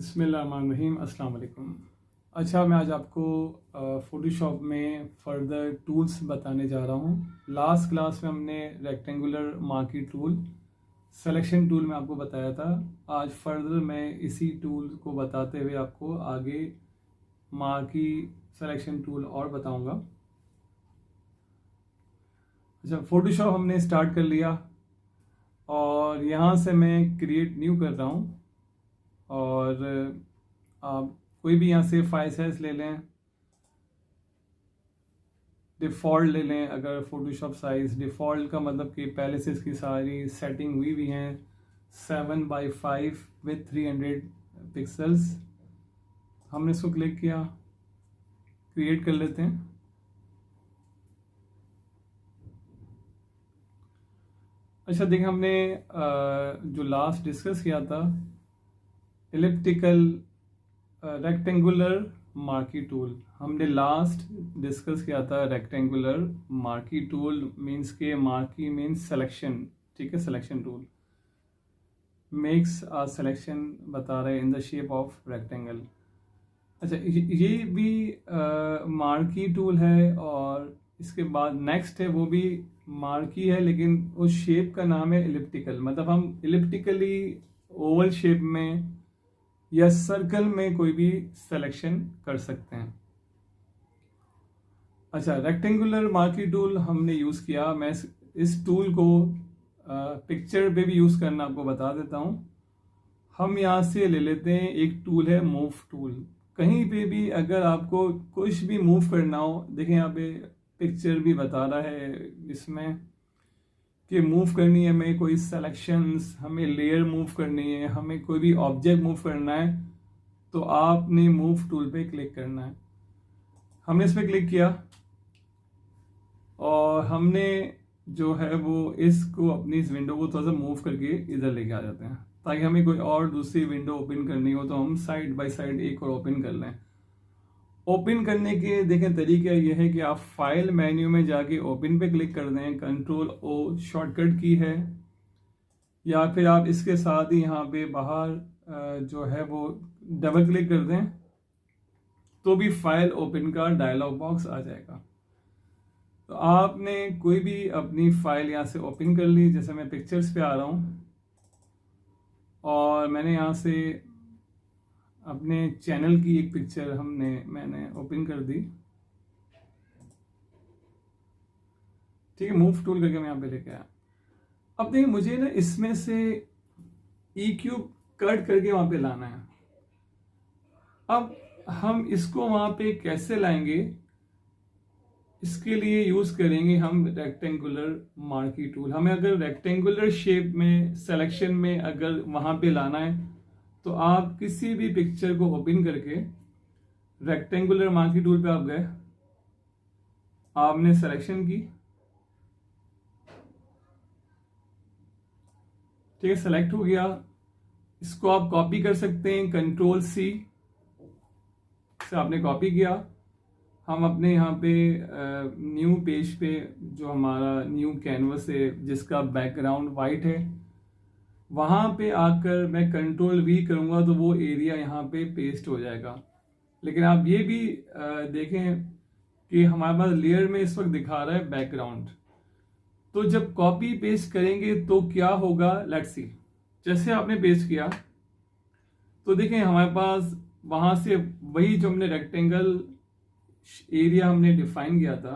बिस्मिल्लाहिर्रहमानिर्रहीम, अस्सलाम वालेकुम। अच्छा, मैं आज आपको फ़ोटोशॉप में फ़र्दर टूल्स बताने जा रहा हूँ। लास्ट क्लास में हमने rectangular marquee tool, selection tool में आपको बताया था। आज फ़र्दर मैं इसी टूल को बताते हुए आपको आगे मार्की सिलेक्शन टूल और बताऊँगा। अच्छा, फ़ोटोशॉप हमने स्टार्ट कर लिया और यहाँ से मैं क्रिएट न्यू कर रहा हूँ और आप कोई भी यहाँ से फाइल साइज ले लें, डिफ़ॉल्ट ले लें। अगर फ़ोटोशॉप साइज़ डिफ़ॉल्ट का मतलब कि पहले से इसकी सारी सेटिंग हुई भी हैं 7x5 विथ 300 पिक्सल्स। हमने इसको क्लिक किया, क्रिएट कर लेते हैं। अच्छा, देखिए हमने जो लास्ट डिस्कस किया था एलिप्टिकल रेक्टेंगुलर मार्की टूल, हमने लास्ट डिस्कस किया था। रेक्टेंगुलर मार्की टूल मीन्स के मार्की मीन्स सिलेक्शन, ठीक है, selection tool makes a selection बता रहे in the shape of rectangle. अच्छा, ये भी मार्की टूल है और इसके बाद नेक्स्ट है वो भी मार्की है, लेकिन उस शेप का नाम है एलिप्टिकल। मतलब हम एलिप्टिकली ओवल शेप में या सर्कल में कोई भी सिलेक्शन कर सकते हैं। अच्छा, रेक्टेंगुलर मार्की टूल हमने यूज़ किया। मैं इस टूल को पिक्चर पे भी यूज़ करना आपको बता देता हूँ। हम यहाँ से ले लेते हैं, एक टूल है मूव टूल। कहीं पे भी अगर आपको कुछ भी मूव करना हो, देखें यहाँ पे पिक्चर भी बता रहा है इसमें कि मूव करनी है हमें कोई सेलेक्शंस, हमें लेयर मूव करनी है, हमें कोई भी ऑब्जेक्ट मूव करना है, तो आपने मूव टूल पे क्लिक करना है। हमने इस पर क्लिक किया और हमने जो है वो इसको अपनी इस विंडो को थोड़ा सा मूव करके इधर लेके आ जाते हैं, ताकि हमें कोई और दूसरी विंडो ओपन करनी हो तो हम साइड बाय साइड एक और ओपन कर लें। ओपन करने के देखें तरीका यह है कि आप फाइल मेन्यू में जाके ओपन पे क्लिक कर दें, Ctrl+O शॉर्टकट की है, या फिर आप इसके साथ ही यहाँ पे बाहर जो है वो डबल क्लिक कर दें तो भी फाइल ओपन का डायलॉग बॉक्स आ जाएगा। तो आपने कोई भी अपनी फाइल यहाँ से ओपन कर ली। जैसे मैं पिक्चर्स पे आ रहा हूँ और मैंने यहाँ से अपने चैनल की एक पिक्चर मैंने ओपन कर दी, ठीक है। मूव टूल करके मैं यहाँ पे लेके आया। अब देखिए मुझे ना इसमें से EQ कट करके वहाँ पे लाना है। अब हम इसको वहाँ पे कैसे लाएंगे, इसके लिए यूज़ करेंगे हम रेक्टेंगुलर मार्की टूल। हमें अगर रेक्टेंगुलर शेप में सिलेक्शन में अगर वहाँ पे लाना है तो आप किसी भी पिक्चर को ओपन करके रेक्टेंगुलर मार्की टूल पे आप गए, आपने सिलेक्शन की, ठीक है, सेलेक्ट हो गया। इसको आप कॉपी कर सकते हैं, Ctrl+C से आपने कॉपी किया। हम अपने यहाँ पे न्यू पेज पे जो हमारा न्यू कैनवस है जिसका बैकग्राउंड वाइट है, वहाँ पे आकर मैं Ctrl+V करूँगा तो वो एरिया यहाँ पे पेस्ट हो जाएगा। लेकिन आप ये भी देखें कि हमारे पास लेयर में इस वक्त दिखा रहा है बैकग्राउंड। तो जब कॉपी पेस्ट करेंगे तो क्या होगा, लेट्स सी। जैसे आपने पेस्ट किया तो देखें हमारे पास वहाँ से वही जो हमने रेक्टेंगल एरिया हमने डिफाइन किया था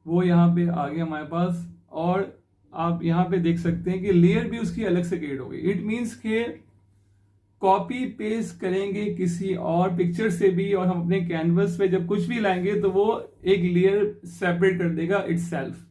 वो यहाँ पे आ गया हमारे पास। और आप यहाँ पे देख सकते हैं कि लेयर भी उसकी अलग से क्रिएट हो गई। इट मीन्स के कॉपी पेस्ट करेंगे किसी और पिक्चर से भी और हम अपने कैनवस पे जब कुछ भी लाएंगे तो वो एक लेयर सेपरेट कर देगा इटसेल्फ।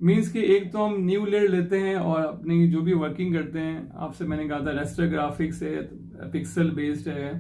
मीन्स कि एक तो हम न्यू लेयर लेते हैं और अपनी जो भी वर्किंग करते हैं, आपसे मैंने कहा था रेस्टर ग्राफिक्स है, पिक्सल बेस्ड है,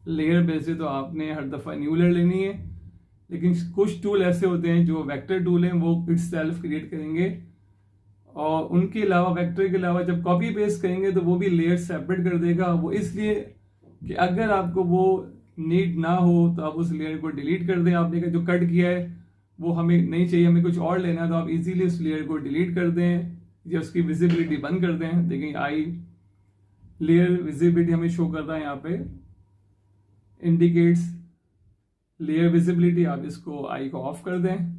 लेयर बेस्ड है, तो आपने हर दफ़ा न्यू लेयर लेनी है। लेकिन कुछ टूल ऐसे होते हैं जो वेक्टर टूल हैं, वो इटसेल्फ क्रिएट करेंगे और उनके अलावा वेक्टर के अलावा जब कॉपी पेस्ट करेंगे तो वो भी लेयर सेपरेट कर देगा। वो इसलिए कि अगर आपको वो नीड ना हो तो आप उस लेयर को डिलीट कर दें। आपने जो कट किया है वो हमें नहीं चाहिए, हमें कुछ और लेना है, तो आप इजीली उस लेयर को डिलीट कर दें या उसकी विजिबिलिटी बंद कर दें। देखें आई लेयर विजिबिलिटी हमें शो कर रहा है यहाँ पे, इंडिकेट्स लेयर विजिबिलिटी। आप इसको आई को ऑफ कर दें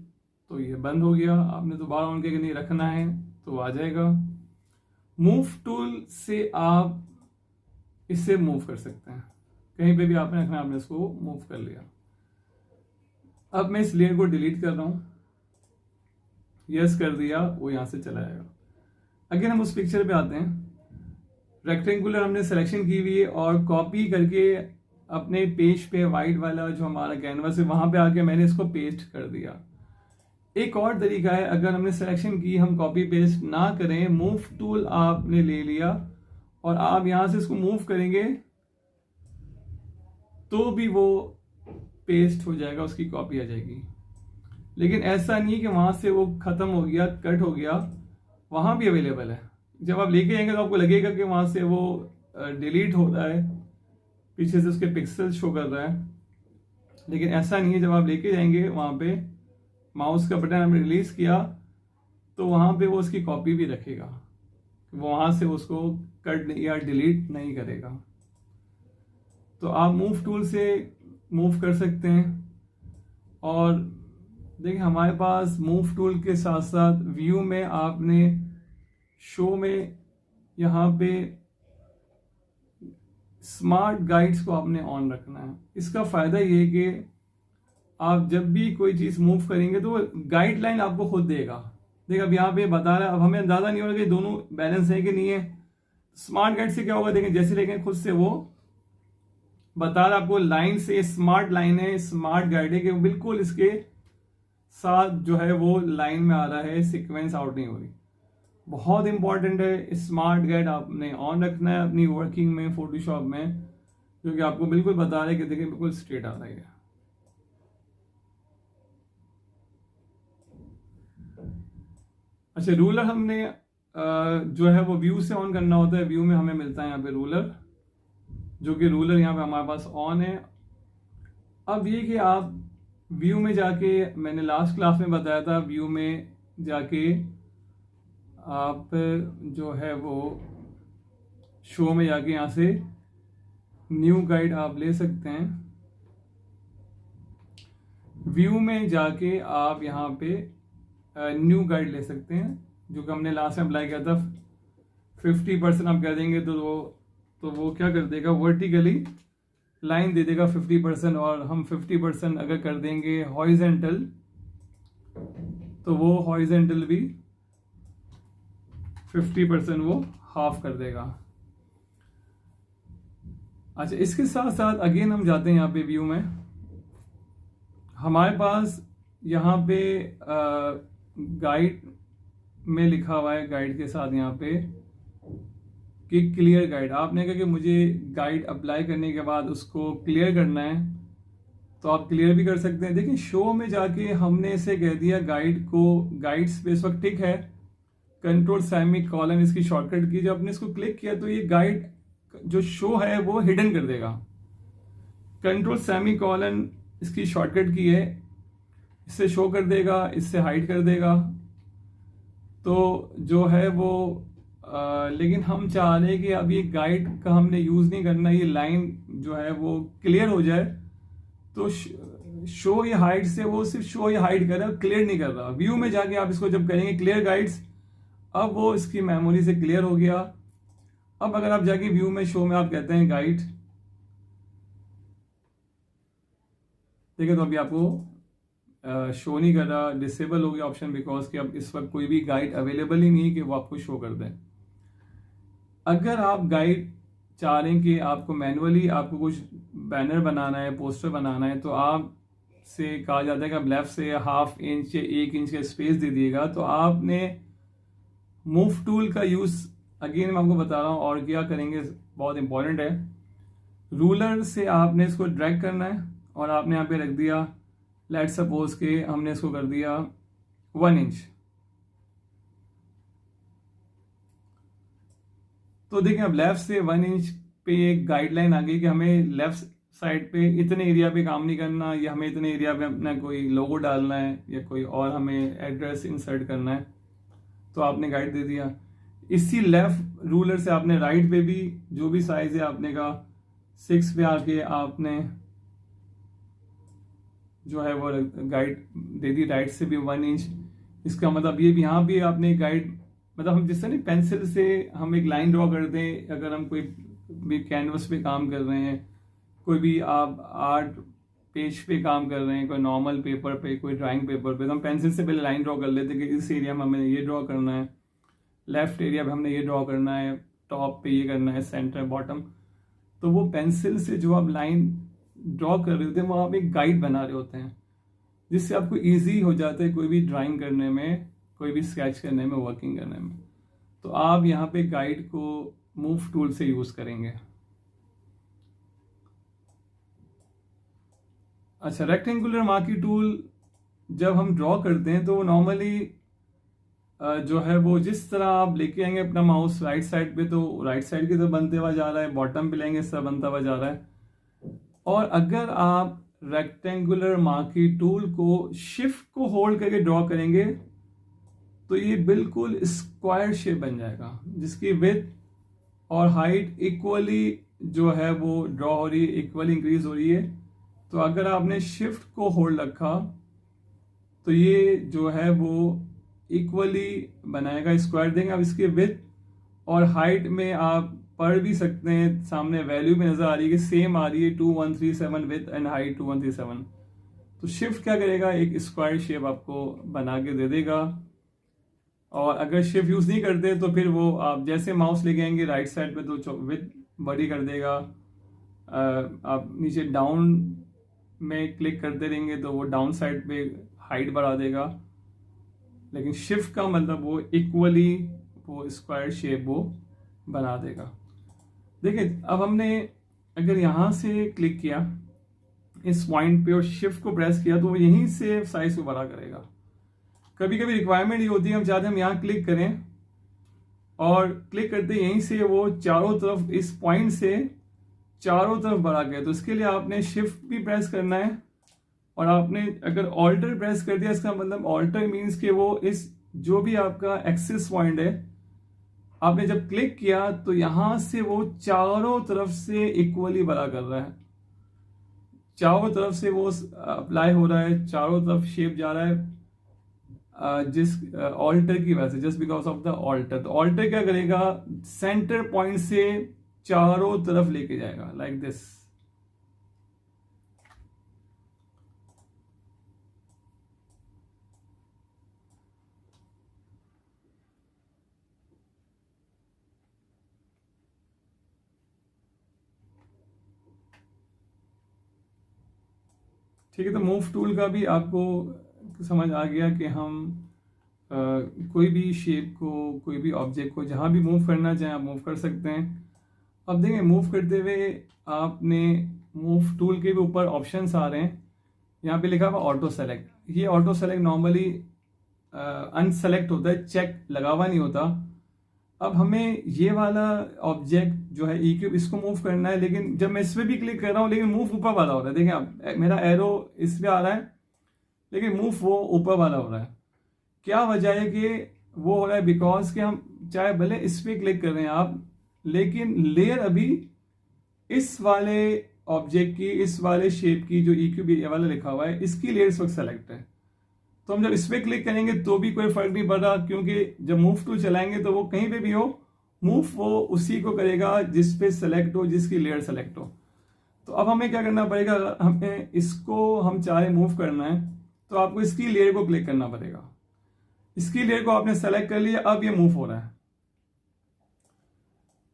तो ये बंद हो गया। आपने दोबारा ऑन करके नहीं रखना है तो आ जाएगा। मूव टूल से आप इससे मूव कर सकते हैं, कहीं पे भी आपने रखना, आपने इसको मूव कर लिया। अब मैं इस लेयर को डिलीट कर रहा हूं, यस कर दिया, वो यहां से चला जाएगा। अगर हम उस पिक्चर पे आते हैं, रेक्टेंगुलर हमने सिलेक्शन की हुई है और कॉपी करके अपने पेज पे वाइट वाला जो हमारा कैनवास है वहां पे आके मैंने इसको पेस्ट कर दिया। एक और तरीका है, अगर हमने सिलेक्शन की, हम कॉपी पेस्ट ना करें, मूव टूल आपने ले लिया और आप यहां से इसको मूव करेंगे तो भी वो पेस्ट हो जाएगा, उसकी कॉपी आ जाएगी। लेकिन ऐसा नहीं कि वहां से वो खत्म हो गया, कट हो गया, वहां भी अवेलेबल है। जब आप लेके जाएंगे तो आपको लगेगा कि वहां से वो डिलीट हो रहा है, पीछे से उसके पिक्सल शो कर रहा है, लेकिन ऐसा नहीं है। जब आप लेके जाएंगे वहां पे, माउस का बटन हमने रिलीज किया तो वहां पे वो उसकी कॉपी भी रखेगा, वो वहां से उसको कट या डिलीट नहीं करेगा। तो आप मूव टूल से मूव कर सकते हैं। और देखिए हमारे पास मूव टूल के साथ साथ व्यू में आपने शो में यहाँ पे स्मार्ट गाइड्स को आपने ऑन रखना है। इसका फायदा ये है कि आप जब भी कोई चीज मूव करेंगे तो गाइडलाइन आपको खुद देगा। देखिए अब यहाँ पे बता रहा है, अब हमें अंदाजा नहीं हो रहा कि दोनों बैलेंस है कि नहीं है। स्मार्ट गाइड से क्या होगा, देखें जैसे लेकिन खुद से वो बता रहा आपको, लाइन से स्मार्ट लाइन है, स्मार्ट गाइड है कि बिल्कुल इसके साथ जो है वो लाइन में आ रहा है, सीक्वेंस आउट नहीं हो रही। बहुत इंपॉर्टेंट है, स्मार्ट गाइड आपने ऑन रखना है अपनी वर्किंग में, फोटोशॉप में, क्योंकि आपको बिल्कुल बता रहा है कि देखिए बिल्कुल स्ट्रेट आ रहा है। अच्छा, रूलर हमने जो है वो व्यू से ऑन करना होता है। व्यू में हमें मिलता है यहाँ पे रूलर, जो कि रूलर यहाँ पे हमारे पास ऑन है। अब ये कि आप व्यू में जाके, मैंने लास्ट क्लास में बताया था, व्यू में जाके आप जो है वो शो में जाके यहाँ से न्यू गाइड आप ले सकते हैं। व्यू में जाके आप यहाँ पे न्यू गाइड ले सकते हैं, जो कि हमने लास्ट में अप्लाई किया था। 50% आप कह देंगे तो वो क्या कर देगा, वर्टिकली लाइन दे देगा 50%, और हम 50% अगर कर देंगे हॉरिजॉन्टल तो वो हॉरिजॉन्टल भी 50% वो हाफ कर देगा। अच्छा, इसके साथ साथ अगेन हम जाते हैं यहाँ पे व्यू में, हमारे पास यहाँ पे गाइड में लिखा हुआ है, गाइड के साथ यहाँ पे कि क्लियर गाइड। आपने कहा कि मुझे गाइड अप्लाई करने के बाद उसको क्लियर करना है, तो आप क्लियर भी कर सकते हैं। देखिए शो में जाके हमने इसे कह दिया गाइड को, गाइड्स पे इस वक्त टिक है, कंट्रोल सेमीकोलन इसकी शॉर्टकट की, जब आपने इसको क्लिक किया तो ये गाइड जो शो है वो हिडन कर देगा। कंट्रोल सेमीकोलन इसकी शॉर्टकट की है, इससे शो कर देगा, इससे हाइड कर देगा। तो जो है वो लेकिन हम चाह रहे हैं कि अब ये गाइड का हमने यूज नहीं करना, ये लाइन जो है वो क्लियर हो जाए। तो शो या हाइड से वो सिर्फ शो या हाइड कर रहा है, क्लियर नहीं कर रहा। व्यू में जाके आप इसको जब करेंगे क्लियर गाइड्स, अब वो इसकी मेमोरी से क्लियर हो गया। अब अगर आप जाके व्यू में शो में आप कहते हैं गाइड, देखिए तो अभी आपको शो नहीं कर रहा, डिसेबल हो गया ऑप्शन, बिकॉज कि अब इस वक्त कोई भी गाइड अवेलेबल ही नहीं है कि वो आपको शो कर दें। अगर आप गाइड चाह रहे हैं कि आपको मैनुअली आपको कुछ बैनर बनाना है, पोस्टर बनाना है, तो आप से कहा जाता है कि आप लेफ्ट से 1/2 इंच या 1 इंच का स्पेस दे दिएगा। तो आपने मूव टूल का यूज, अगेन मैं आपको बता रहा हूँ और क्या करेंगे, बहुत इंपॉर्टेंट है। रूलर से आपने इसको ड्रैग करना है और आपने यहाँ पे रख दिया, लेट सपोज के हमने इसको कर दिया 1 इंच। तो देखिए अब लेफ्ट से 1 इंच पे एक गाइडलाइन आ गई कि हमें लेफ्ट साइड पे इतने एरिया पे काम नहीं करना, या हमें इतने एरिया पे अपना कोई लोगो डालना है या कोई और हमें एड्रेस इंसर्ट करना है, तो आपने गाइड दे दिया। इसी लेफ्ट रूलर से आपने राइट पे भी जो भी साइज है आपने का 6 पे आके आपने जो है वो गाइड दे दी, राइट से भी 1 इंच। इसका मतलब ये भी यहाँ भी आपने गाइड, मतलब हम जिससे नहीं पेंसिल से हम एक लाइन ड्रॉ कर दें, अगर हम कोई भी कैनवस पे काम कर रहे हैं, कोई भी आप आर्ट पेज पे काम कर रहे हैं, कोई नॉर्मल पेपर पे, कोई ड्राइंग पेपर पे, तो हम पेंसिल से पहले लाइन ड्रॉ कर लेते हैं कि इस एरिया में हमें ये ड्रॉ करना है, लेफ्ट एरिया पे हमने ये ड्रॉ करना है, टॉप पे ये करना है, सेंटर बॉटम। तो वो पेंसिल से जो आप लाइन ड्रॉ कर रहे होते हैं वो आप एक गाइड बना रहे होते हैं, जिससे आपको ईजी हो जाता है कोई भी ड्राइंग करने में, कोई भी स्केच करने में, वर्किंग करने में। तो आप यहाँ पे गाइड को मूव टूल से यूज करेंगे। अच्छा, रेक्टेंगुलर मार्की टूल जब हम ड्रॉ करते हैं तो नॉर्मली जो है वो जिस तरह आप लेके आएंगे अपना माउस राइट साइड पे, तो राइट साइड की तरफ बनते हुआ जा रहा है, बॉटम पे लेंगे इस तरह बनता हुआ जा रहा है। और अगर आप रेक्टेंगुलर मार्की टूल को शिफ्ट को होल्ड करके ड्रॉ करेंगे तो ये बिल्कुल स्क्वायर शेप बन जाएगा, जिसकी विड्थ और हाइट इक्वली जो है वो ड्रॉ हो रही है, इक्वली इंक्रीज हो रही है। तो अगर आपने शिफ्ट को होल्ड रखा तो ये जो है वो इक्वली बनाएगा, स्क्वायर देंगे। अब इसके विड्थ और हाइट में आप पढ़ भी सकते हैं, सामने वैल्यू भी नजर आ रही है कि सेम आ रही है, 2137 विड्थ एंड हाइट 2137। तो शिफ्ट क्या करेगा, एक स्क्वायर शेप आपको बना के दे देगा। और अगर शिफ्ट यूज नहीं करते तो फिर वो आप जैसे माउस लेके आएंगे राइट साइड पे तो विड्थ बड़ी कर देगा, आप नीचे डाउन में क्लिक करते रहेंगे तो वो डाउन साइड पे हाइट बढ़ा देगा। लेकिन शिफ्ट का मतलब वो इक्वली वो स्क्वायर शेप वो बना देगा। देखिए, अब हमने अगर यहाँ से क्लिक किया इस पॉइंट पे और शिफ्ट को प्रेस किया तो वो यहीं से साइज को बड़ा करेगा। कभी कभी रिक्वायरमेंट ये होती है, हम चाहते हैं हम यहाँ क्लिक करें और क्लिक करते यहीं से वो चारों तरफ इस पॉइंट से चारों तरफ बढ़ा गया। तो इसके लिए आपने शिफ्ट भी प्रेस करना है और आपने अगर ऑल्टर प्रेस कर दिया, इसका मतलब ऑल्टर मीन्स कि वो इस जो भी आपका एक्सिस पॉइंट है आपने जब क्लिक किया तो यहां से वो चारों तरफ से इक्वली बड़ा कर रहा है, चारों तरफ से वो अप्लाई हो रहा है, चारों तरफ शेप जा रहा है जिस ऑल्टर की वजह से, just because of the alter. तो ऑल्टर क्या करेगा, सेंटर पॉइंट से चारों तरफ लेके जाएगा लाइक दिस। ठीक है, तो मूव टूल का भी आपको समझ आ गया कि हम कोई भी शेप को, कोई भी ऑब्जेक्ट को जहां भी मूव करना चाहें आप मूव कर सकते हैं। अब देखें, मूव करते हुए आपने मूव टूल के भी ऊपर ऑप्शंस आ रहे हैं, यहाँ पे लिखा हुआ ऑटो सेलेक्ट। ये ऑटो सेलेक्ट नॉर्मली अनसेलेक्ट होता है, चेक लगा हुआ नहीं होता। अब हमें ये वाला ऑब्जेक्ट जो है ई क्यूब, इसको मूव करना है, लेकिन जब मैं इस पर भी क्लिक कर रहा हूँ लेकिन मूव ऊपर वाला हो रहा है। देखें, अब मेरा एरो इस पे आ रहा है लेकिन मूव वो ऊपर वाला हो रहा है। क्या वजह है कि वो हो रहा है, बिकॉज कि हम चाहे भले इस पे क्लिक कर रहे हैं आप, लेकिन लेयर अभी इस वाले ऑब्जेक्ट की, इस वाले शेप की जो ई क्यूब वाला लिखा हुआ है, इसकी लेयर इस वक्त सेलेक्ट है। तो हम जब इस पे क्लिक करेंगे तो भी कोई फर्क नहीं पड़ रहा, क्योंकि जब मूव टूल चलाएंगे तो वो कहीं पे भी हो, मूव वो उसी को करेगा जिस पे सेलेक्ट हो, जिसकी लेयर सेलेक्ट हो। तो अब हमें क्या करना पड़ेगा, हमें इसको हम चाहे मूव करना है तो आपको इसकी लेयर को क्लिक करना पड़ेगा। इसकी लेयर को आपने सेलेक्ट कर लिया, अब ये मूव हो रहा है।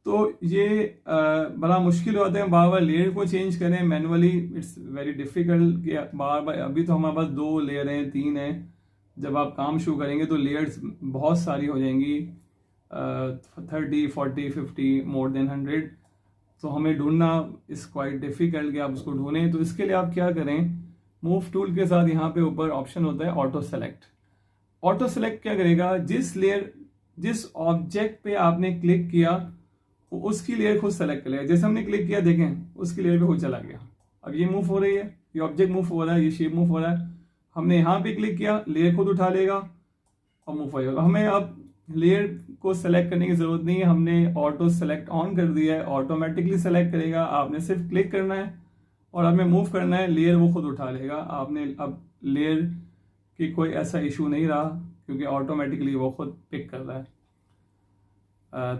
तो ये बड़ा मुश्किल होता है बार बार लेयर को चेंज करें मैनुअली, इट्स वेरी डिफिकल्ट कि बार बार। अभी तो हमारे पास 2 लेयर हैं, 3 हैं, जब आप काम शुरू करेंगे तो लेयर्स बहुत सारी हो जाएंगी, 30, 40, 50, मोर देन 100। तो हमें ढूंढना इज क्वाइट डिफिकल्ट कि आप उसको ढूंढें। तो इसके लिए आप क्या करें, मूव टूल के साथ यहाँ पे ऊपर ऑप्शन होता है ऑटो सेलेक्ट। ऑटो सेलेक्ट क्या करेगा, जिस ऑब्जेक्ट पे आपने क्लिक किया उसकी लेयर खुद सेलेक्ट कर लेगा। जैसे हमने क्लिक किया, देखें उसकी लेयर पे खुद चला गया। अब ये मूव हो रही है, ये ऑब्जेक्ट मूव हो रहा है, ये शेप मूव हो रहा है। हमने यहाँ पे क्लिक किया, लेयर खुद उठा लेगा और मूव हो जाएगा। हमें अब लेयर को सेलेक्ट करने की ज़रूरत नहीं है, हमने ऑटो सेलेक्ट ऑन कर दिया है, ऑटोमेटिकली सेलेक्ट करेगा। आपने सिर्फ क्लिक करना है और आपने मूव करना है, लेयर वो खुद उठा लेगा। आपने अब लेयर की कोई ऐसा इशू नहीं रहा क्योंकि ऑटोमेटिकली वो खुद पिक कर रहा है।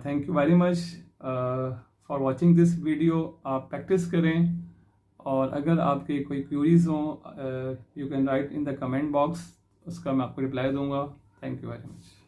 Thank you very much for watching this video. आप प्रैक्टिस करें और अगर आपके कोई क्यूरीज हों you can write in the comment box, उसका मैं आपको रिप्लाई दूंगा। Thank you very much.